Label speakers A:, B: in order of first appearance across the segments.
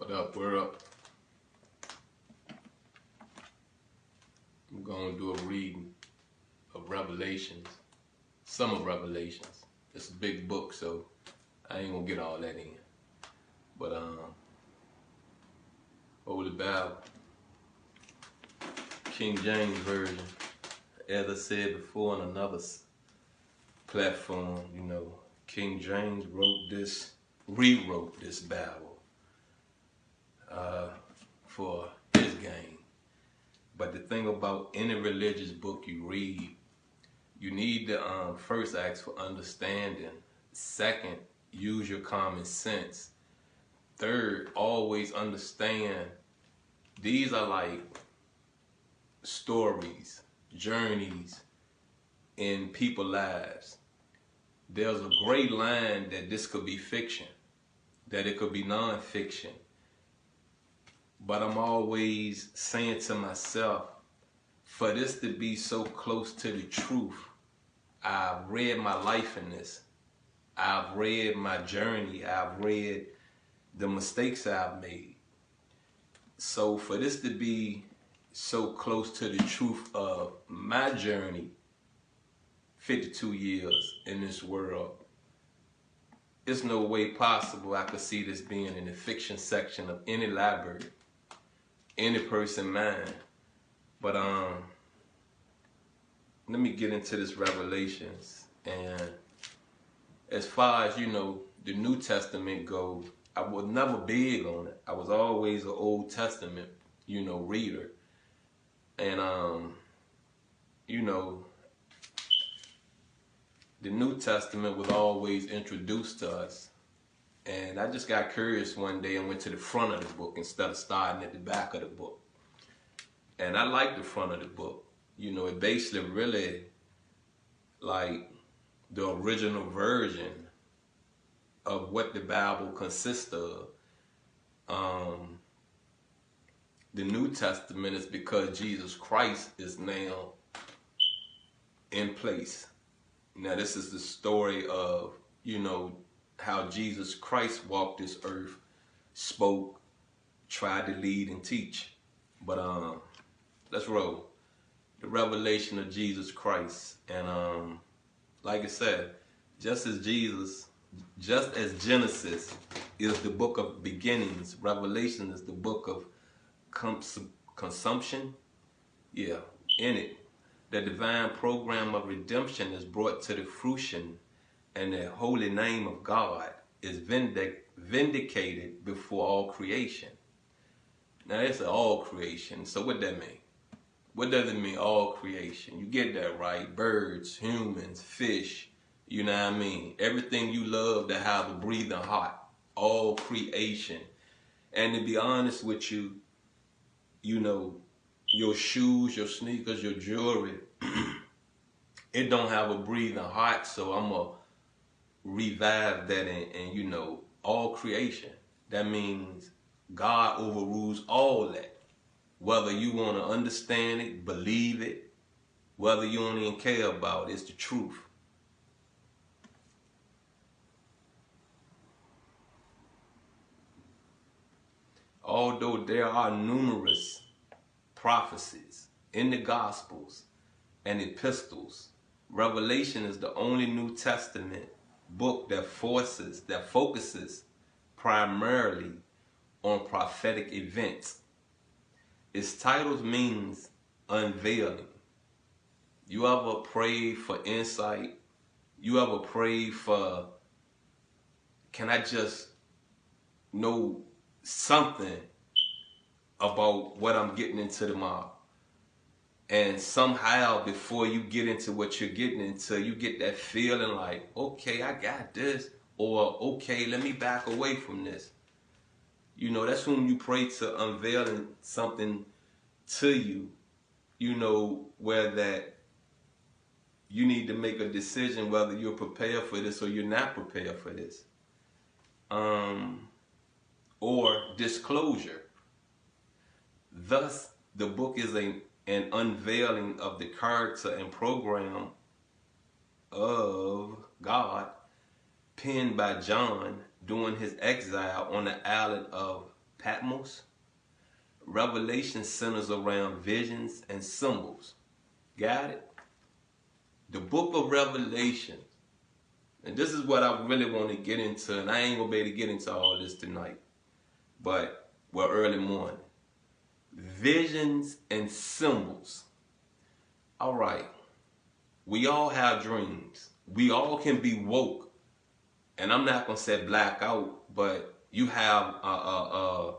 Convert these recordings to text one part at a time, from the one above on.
A: What up, we're up. I'm going to do a reading of Revelations, some of Revelations. It's a big book, so I ain't going to get all that in. But, Holy Bible, King James Version. As I said before on another platform, King James rewrote this Bible for his gain. But the thing about any religious book you read, you need to first ask for understanding. Second, use your common sense. Third, always understand these are like stories, journeys in people's lives. There's a great line that this could be fiction, that it could be non-fiction. But I'm always saying to myself, for this to be so close to the truth, I've read my life in this. I've read my journey. I've read the mistakes I've made. So for this to be so close to the truth of my journey, 52 years in this world, it's no way possible I could see this being in the fiction section of any library, any person's mind. But let me get into this Revelations. And as far as, the New Testament goes, I was never big on it. I was always an Old Testament, reader. And, the New Testament was always introduced to us. And I just got curious one day and went to the front of the book instead of starting at the back of the book. And I like the front of the book. It basically really like the original version of what the Bible consists of. The New Testament is because Jesus Christ is now in place. Now this is the story of, how Jesus Christ walked this earth, spoke, tried to lead and teach. But let's roll. The revelation of Jesus Christ. And like I said, just as Genesis is the book of beginnings, Revelation is the book of consumption. Yeah, in it, the divine program of redemption is brought to the fruition, and the holy name of God is vindicated before all creation. Now it's all creation. So what that mean? What does it mean, all creation? You get that right. Birds, humans, fish, you know what I mean? Everything you love that have a breathing heart. All creation. And to be honest with you, your shoes, your sneakers, your jewelry, it don't have a breathing heart, so I'm going to revive that and all creation. That means God overrules all that. Whether you want to understand it, believe it, whether you don't even care about it, it's the truth. Although there are numerous prophecies in the Gospels and epistles, Revelation is the only New Testament book that focuses primarily on prophetic events. Its title means unveiling. You ever prayed for insight? You ever prayed for, can I just know something about what I'm getting into tomorrow? And somehow before you get into what you're getting into, you get that feeling like, okay, I got this, or okay, let me back away from this. That's when you pray to unveiling something to you, where that you need to make a decision whether you're prepared for this or you're not prepared for this. Or disclosure. Thus, the book is an unveiling of the character and program of God, penned by John during his exile on the island of Patmos. Revelation centers around visions and symbols. Got it? The book of Revelation, and this is what I really want to get into, and I ain't going to be able to get into all this tonight, but we're early morning. Visions and symbols. All right. We all have dreams. We all can be woke. And I'm not going to say blackout, but you have a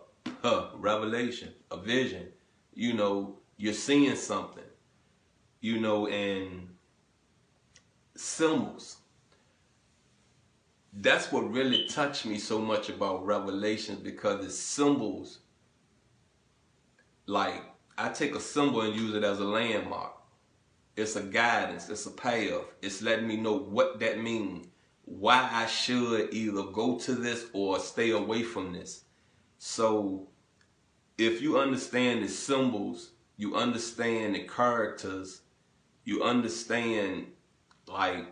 A: revelation, a vision. You know, you're seeing something. You know, and symbols. That's what really touched me so much about Revelations, because it's symbols. Like, I take a symbol and use it as a landmark. It's a guidance. It's a path. It's letting me know what that means. Why I should either go to this or stay away from this. So, if you understand the symbols, you understand the characters, you understand, like,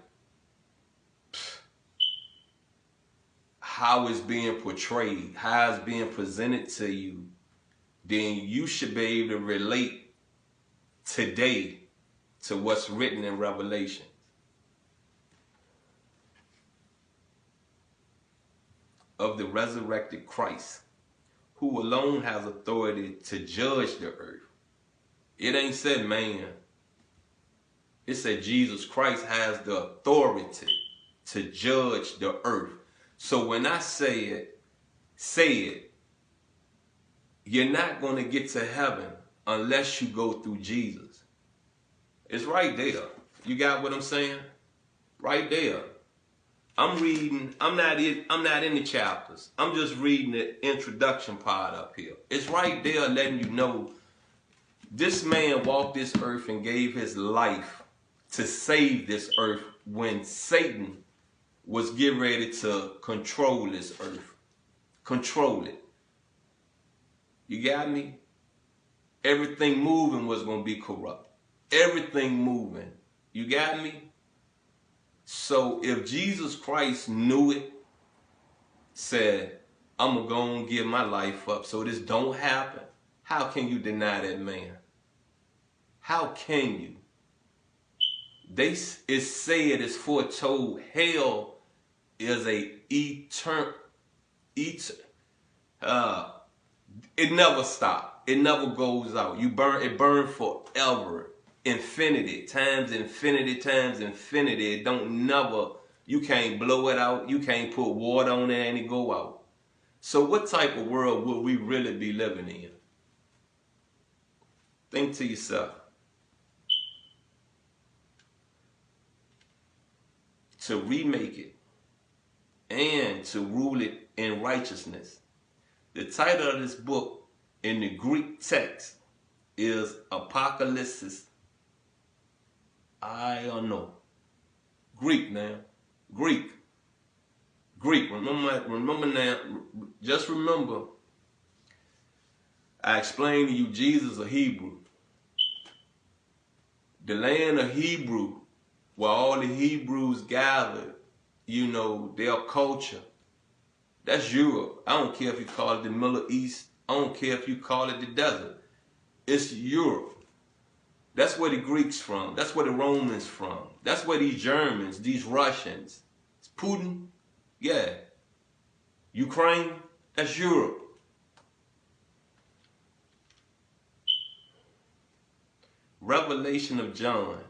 A: how it's being portrayed, how it's being presented to you, then you should be able to relate today to what's written in Revelation. Of the resurrected Christ, who alone has authority to judge the earth. It ain't said man. It said Jesus Christ has the authority to judge the earth. So when I say it, you're not going to get to heaven unless you go through Jesus. It's right there. You got what I'm saying? Right there. I'm reading, I'm not in the chapters. I'm just reading the introduction part up here. It's right there letting you know this man walked this earth and gave his life to save this earth when Satan was getting ready to control this earth. Control it. You got me? Everything moving was going to be corrupt. Everything moving. You got me? So if Jesus Christ knew it, said, I'm going to go and give my life up so this don't happen, how can you deny that man? How can you? It's said, it's foretold, hell is a it never stops. It never goes out. It burns forever. Infinity times infinity times infinity. It don't never, you can't blow it out. You can't put water on it and it go out. So what type of world would we really be living in? Think to yourself. To remake it and to rule it in righteousness. The title of this book in the Greek text is Apocalypse. I don't know. Greek now. Greek. Remember now. Just remember. I explained to you Jesus a Hebrew. The land of Hebrew, where all the Hebrews gathered, you know, their culture. That's Europe. I don't care if you call it the Middle East. I don't care if you call it the desert. It's Europe. That's where the Greeks from. That's where the Romans from. That's where these Germans, these Russians. It's Putin. Yeah. Ukraine. That's Europe. Revelation of John.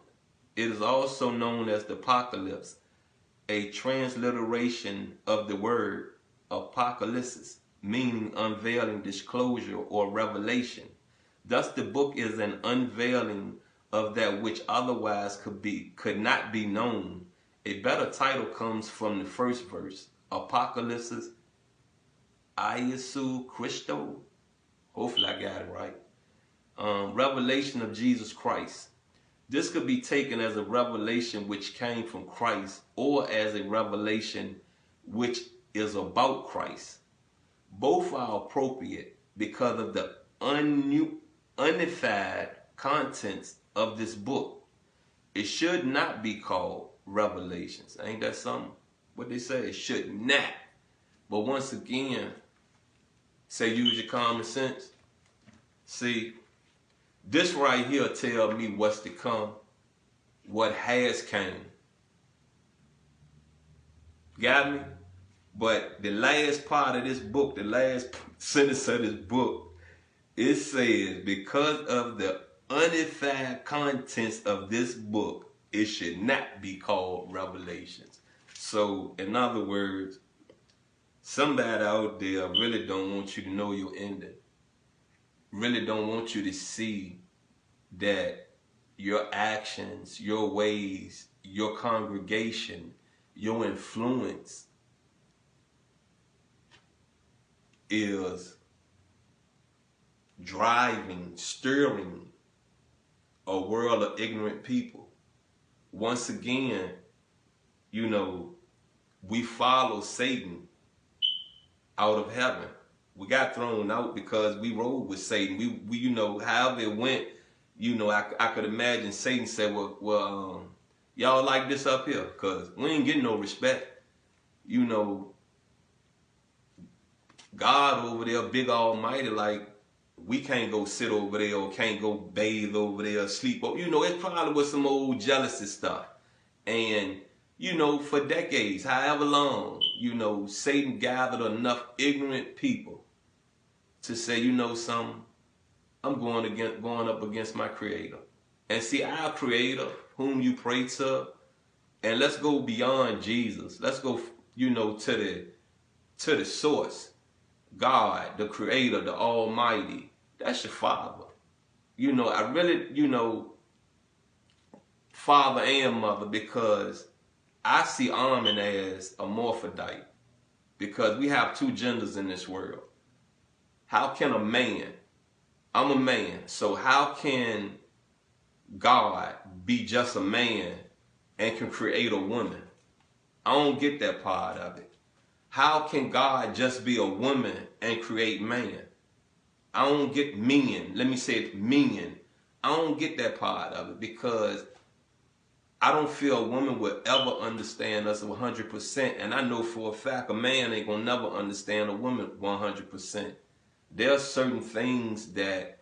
A: It is also known as the Apocalypse, a transliteration of the word apocalypse, meaning unveiling, disclosure, or revelation. Thus, the book is an unveiling of that which otherwise could not be known. A better title comes from the first verse, Apocalypse, Iesu Christo. Hopefully I got it right. Revelation of Jesus Christ. This could be taken as a revelation which came from Christ, or as a revelation which is about Christ. Both are appropriate because of the unified contents of this book. It should not be called Revelations. Ain't that something? What they say? It should not. But once again, Say use your common sense. See, this right here tell me what's to come, what has came. Got me? But the last part of this book, the last sentence of this book, it says, because of the unified contents of this book, it should not be called Revelations. So, in other words, somebody out there really don't want you to know your ending. Really don't want you to see that your actions, your ways, your congregation, your influence is driving, steering a world of ignorant people. Once again, you know, we follow Satan out of heaven. We got thrown out because we rode with Satan. We you know, however it went, you know, I could imagine Satan said, well, y'all like this up here? Because we ain't getting no respect. You know, God over there, big almighty, like, we can't go sit over there or can't go bathe over there, sleep. You know, it probably was some old jealousy stuff. And, you know, for decades, however long, you know, Satan gathered enough ignorant people to say, you know something, I'm going up against my Creator. And see, our Creator, whom you pray to, and let's go beyond Jesus. Let's go, you know, to the source. God, the Creator, the Almighty. That's your Father. You know, I really, you know, father and mother, because I see Armin as a morphodite, because we have two genders in this world. How can a man, I'm a man, so how can God be just a man and can create a woman? I don't get that part of it. How can God just be a woman and create man? I don't get men. Let me say it, men. I don't get that part of it, because I don't feel a woman will ever understand us 100%. And I know for a fact a man ain't gonna never understand a woman 100%. There are certain things that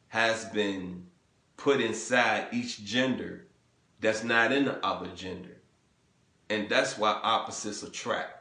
A: has been put inside each gender that's not in the other gender. And that's why opposites attract.